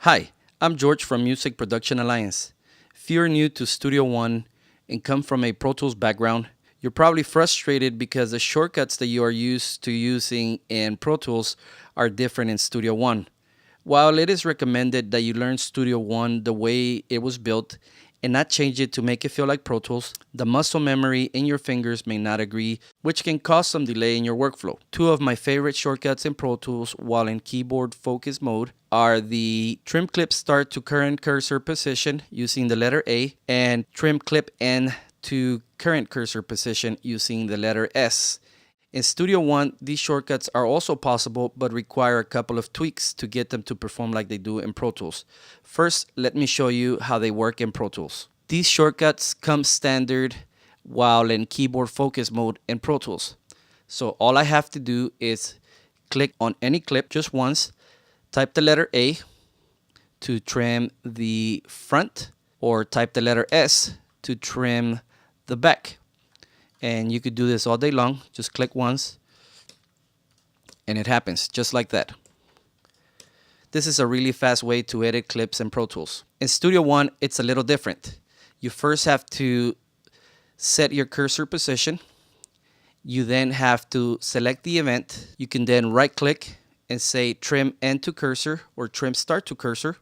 Hi, I'm George from Music Production Alliance. If you're new to Studio One and come from a Pro Tools background, you're probably frustrated because the shortcuts that you are used to using in Pro Tools are different in Studio One. While it is recommended that you learn Studio One the way it was built and not change it to make it feel like Pro Tools, the muscle memory in your fingers may not agree, which can cause some delay in your workflow. Two of my favorite shortcuts in Pro Tools while in keyboard focus mode are the trim clip start to current cursor position using the letter A and trim clip end to current cursor position using the letter S. In Studio One, these shortcuts are also possible but require a couple of tweaks to get them to perform like they do in Pro Tools. First, let me show you how they work in Pro Tools. These shortcuts come standard while in keyboard focus mode in Pro Tools. So all I have to do is click on any clip just once, type the letter A to trim the front, or type the letter S to trim the back. And you could do this all day long. Just click once and it happens just like that. This is a really fast way to edit clips in Pro Tools. In Studio One, it's a little different. You first have to set your cursor position. You then have to select the event. You can then right click and say trim end to cursor or trim start to cursor,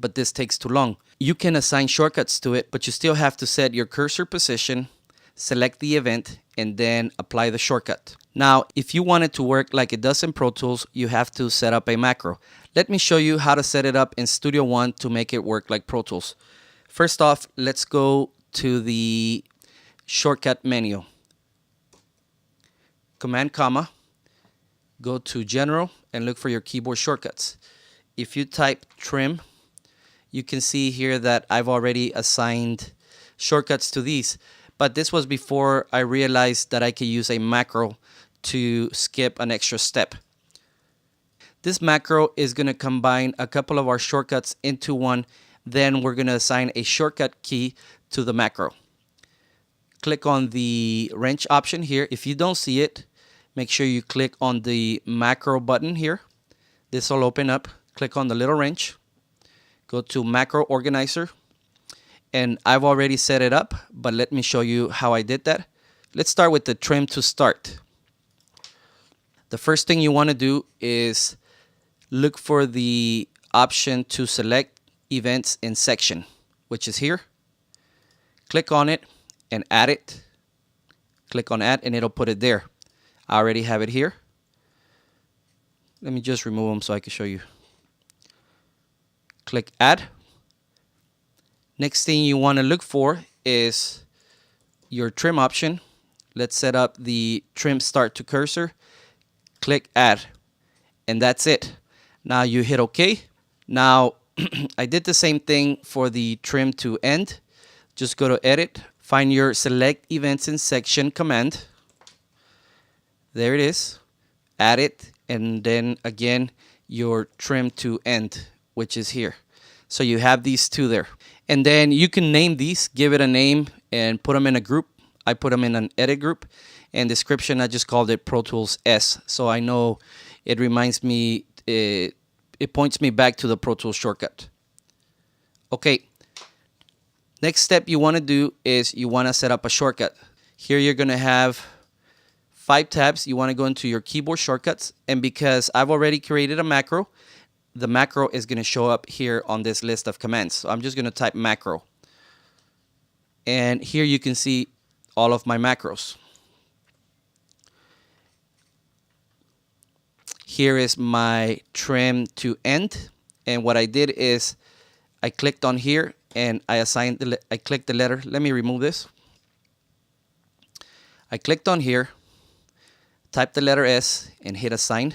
but this takes too long. You can assign shortcuts to it, but you still have to set your cursor position, select the event, and then apply the shortcut. Now, if you want it to work like it does in Pro Tools, you have to set up a macro. Let me show you how to set it up in Studio One to make it work like Pro Tools. First off, let's go to the shortcut menu. Command comma, go to General and look for your keyboard shortcuts. If you type trim, you can see here that I've already assigned shortcuts to these. But this was before I realized that I could use a macro to skip an extra step. This macro is going to combine a couple of our shortcuts into one. Then we're going to assign a shortcut key to the macro. Click on the wrench option here. If you don't see it, make sure you click on the macro button here. This will open up. Click on the little wrench. Go to macro organizer. And I've already set it up, but let me show you how I did that. Let's start with the trim to start. The first thing you want to do is look for the option to select events in section, which is here. Click on it and add it. Click on add and it'll put it there. I already have it here. Let me just remove them so I can show you. Click add. Next thing you want to look for is your trim option. Let's set up the trim start to cursor. Click add. And that's it. Now you hit OK. Now I did the same thing for the trim to end. Just go to edit. Find your select events in section command. There it is. Add it. And then again your trim to end, which is here. So you have these two there. And then you can name these, give it a name, and put them in a group. I put them in an edit group. And description, I just called it Pro Tools S. So I know it reminds me, it points me back to the Pro Tools shortcut. Okay. Next step you want to do is you want to set up a shortcut. Here you're going to have 5 tabs. You want to go into your keyboard shortcuts. And because I've already created a macro, the macro is going to show up here on this list of commands. So I'm just going to type macro. And here you can see all of my macros. Here is my trim to end. And what I did is I clicked on here and I clicked the letter. Let me remove this. I clicked on here, typed the letter S and hit assign.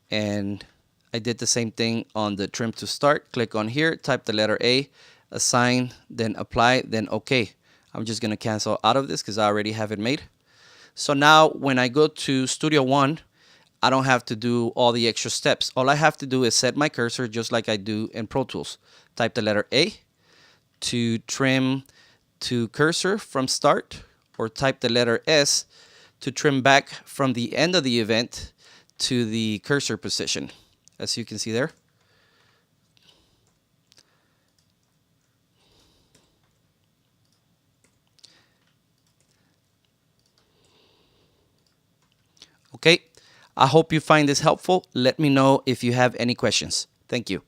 And I did the same thing on the trim to start. Click on here, type the letter A, assign, then apply, then OK. I'm just going to cancel out of this because I already have it made. So now when I go to Studio One, I don't have to do all the extra steps. All I have to do is set my cursor just like I do in Pro Tools. Type the letter A to trim to cursor from start, or type the letter S to trim back from the end of the event to the cursor position, as you can see there. Okay? I hope you find this helpful. Let me know if you have any questions. Thank you.